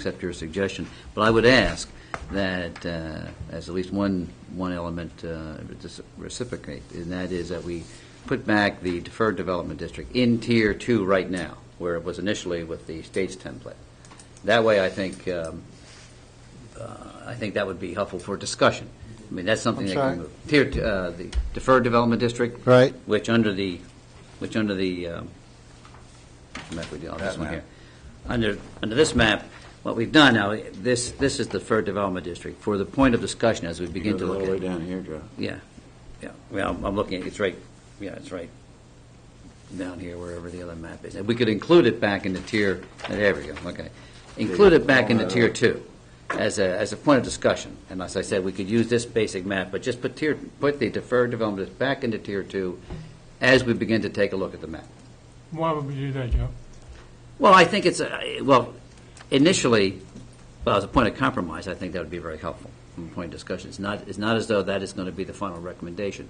accept your suggestion. But I would ask that, as at least one element reciprocate, and that is that we put back the deferred development district in Tier 2 right now, where it was initially with the state's template. That way, I think that would be helpful for discussion. I mean, that's something that can move. The deferred development district, right? Which under the map we do on this one here. Under this map, what we've done now, this is the deferred development district for the point of discussion as we begin to look at it. All the way down here, Joe. Yeah. Well, I'm looking at it's right. Yeah, it's right down here wherever the other map is. And we could include it back into tier. There we go. Okay, include it back into Tier 2 as a point of discussion. And as I said, we could use this basic map, but just put the deferred development back into Tier 2 as we begin to take a look at the map. Why would we do that, Joe? Well, I think it's initially, as a point of compromise, I think that would be very helpful from a point of discussion. It's not as though that is going to be the final recommendation,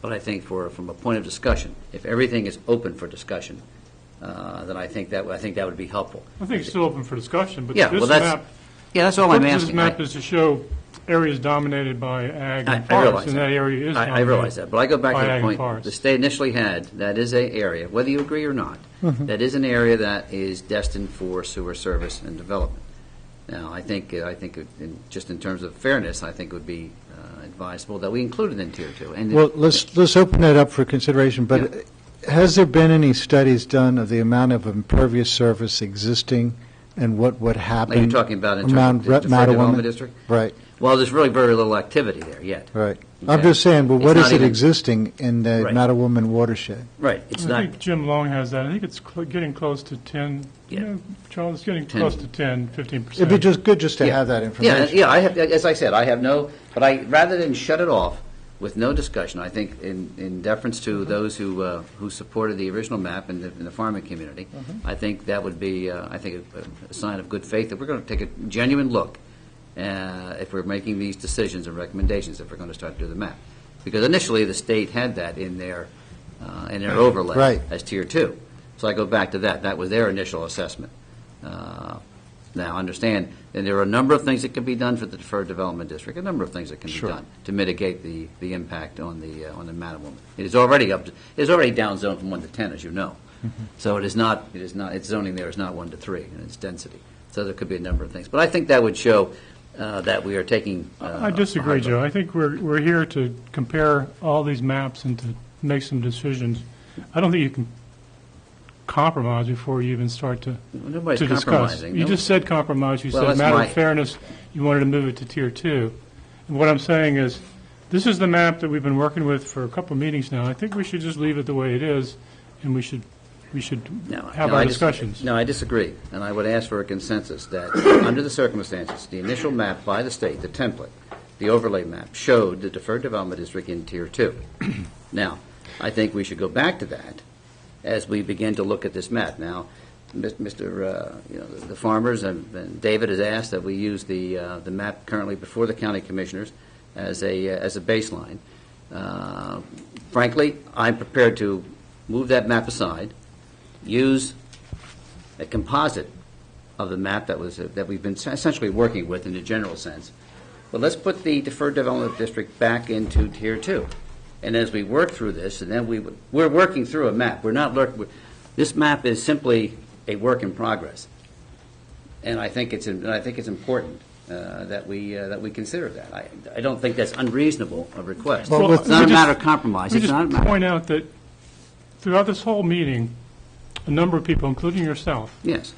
but I think from a point of discussion, if everything is open for discussion, then I think that would be helpful. I think it's still open for discussion, but Yeah, this well, map. Yeah, that's all I'm asking. This map is to show areas dominated by ag and I forest, realize and that area is I realize that, but I go back by to the ag and point forest. the state initially had. That is an area, whether you agree or not, that is an area that is destined for sewer service and development. Now, I think just in terms of fairness, I think it would be advisable that we include it in Tier 2. And Well, let's open that up for consideration, but has there been any studies done of the amount of impervious surface existing and what would happen? Are you talking about in terms of the deferred development district? Right. Well, there's really very little activity there yet. Right. Okay. I'm just saying, well, It's what not is it even- existing in the Right. Mattawoman watershed? Right. It's I not. think Jim Long has that. I think it's getting close to 10. Yeah. Charles, it's getting 10. close to 10, 15%. It'd be just good just to have that information. Yeah. I have. As I said, I have no. But rather than shut it off with no discussion, I think in deference to those who supported the original map in the farming community, I think that would be a sign of good faith that we're going to take a genuine look if we're making these decisions and recommendations if we're going to start to do the map, because initially the state had that in their overlay Right. as Tier 2. So I go back to that. That was their initial assessment. Now, understand, and there are a number of things that can be done for the deferred development district, a number of things that can be done to mitigate the impact on the Mattawoman. It is already down zone from 1 to 10, as you know. So its zoning there is not 1 to 3 in its density. So there could be a number of things. But I think that would show that we are taking. I disagree, Joe. I think we're here to compare all these maps and to make some decisions. I don't think you can compromise before you even start to discuss. Compromising. You just said compromise. You Well, said that's matter my- of fairness. You wanted to move it to Tier 2. And what I'm saying is, this is the map that we've been working with for a couple of meetings now. I think we should just leave it the way it is, and we should have our discussions. No, I disagree, and I would ask for a consensus that under the circumstances, the initial map by the state, the template, the overlay map, showed the deferred development district in Tier 2. Now, I think we should go back to that as we begin to look at this map. Now, the farmers and David has asked that we use the map currently before the county commissioners as a baseline. Frankly, I'm prepared to move that map aside, use a composite of the map that we've been essentially working with in a general sense. But let's put the deferred development district back into Tier 2. And as we work through this, and then we're working through a map. This map is simply a work in progress. And I think it's important that we consider that. I don't think that's unreasonable a request. Well, it's not a matter of compromise. It's not a matter. Point out that throughout this whole meeting, a number of people, including yourself, Yes.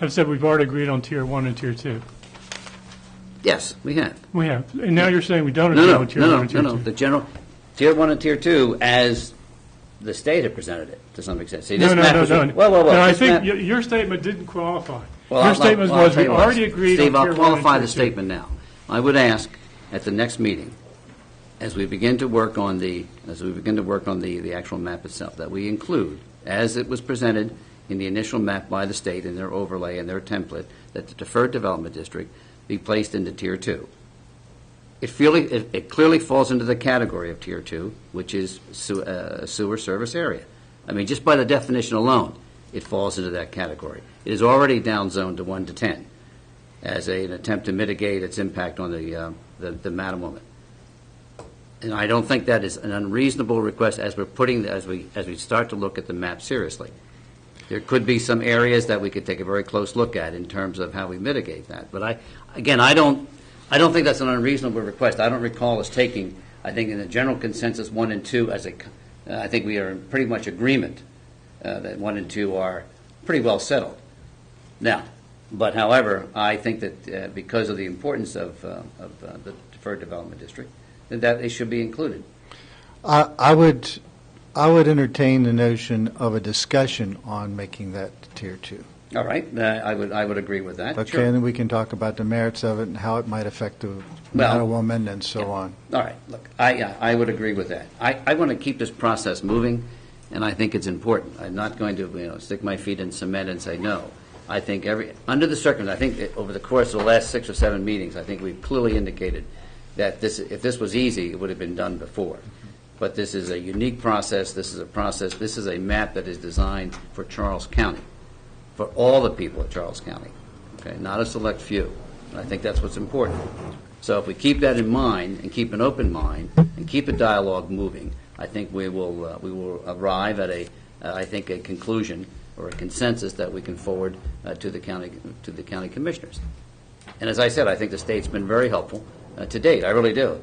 have said we've already agreed on Tier 1 and Tier 2. Yes, we have. We have. And now you're saying we don't agree on Tier 1 and Tier 2. No. The general Tier 1 and Tier 2 as the state had presented it to some extent. See, this map was. No. Whoa. No, I This think map- your statement didn't qualify. Well, Your statement I'll was tell we you what, already agreed Steve, on Tier I'll 1 and qualify Tier the 2. statement now. I would ask at the next meeting, as we begin to work on the actual map itself, that we include, as it was presented in the initial map by the state in their overlay and their template, that the deferred development district be placed into Tier 2. It clearly falls into the category of Tier 2, which is sewer service area. I mean, just by the definition alone, it falls into that category. It is already down zoned to 1 to 10. as an attempt to mitigate its impact on the Mattawoman. And I don't think that is an unreasonable request as we start to look at the map seriously. There could be some areas that we could take a very close look at in terms of how we mitigate that. But I don't think that's an unreasonable request. I don't recall us taking, I think in the general consensus, 1 and 2 I think we are in pretty much agreement that 1 and 2 are pretty well settled. Now, but however, I think that because of the importance of the Deferred Development District, that they should be included. I would entertain the notion of a discussion on making that Tier 2. All right, I would agree with that. Okay, Sure. and then we can talk about the merits of it and how it might affect the Mattawoman and so on. All right, look, I would agree with that. I want to keep this process moving, and I think it's important. I'm not going to stick my feet in cement and say no. I think under the circumstances, I think over the course of the last 6 or 7 meetings, I think we've clearly indicated that if this was easy, it would have been done before. But this is a unique process. This is a map that is designed for Charles County, for all the people of Charles County, okay, not a select few. And I think that's what's important. So if we keep that in mind and keep an open mind and keep a dialogue moving, I think we will arrive at a conclusion or a consensus that we can forward to the county commissioners. And as I said, I think the state's been very helpful to date. I really do.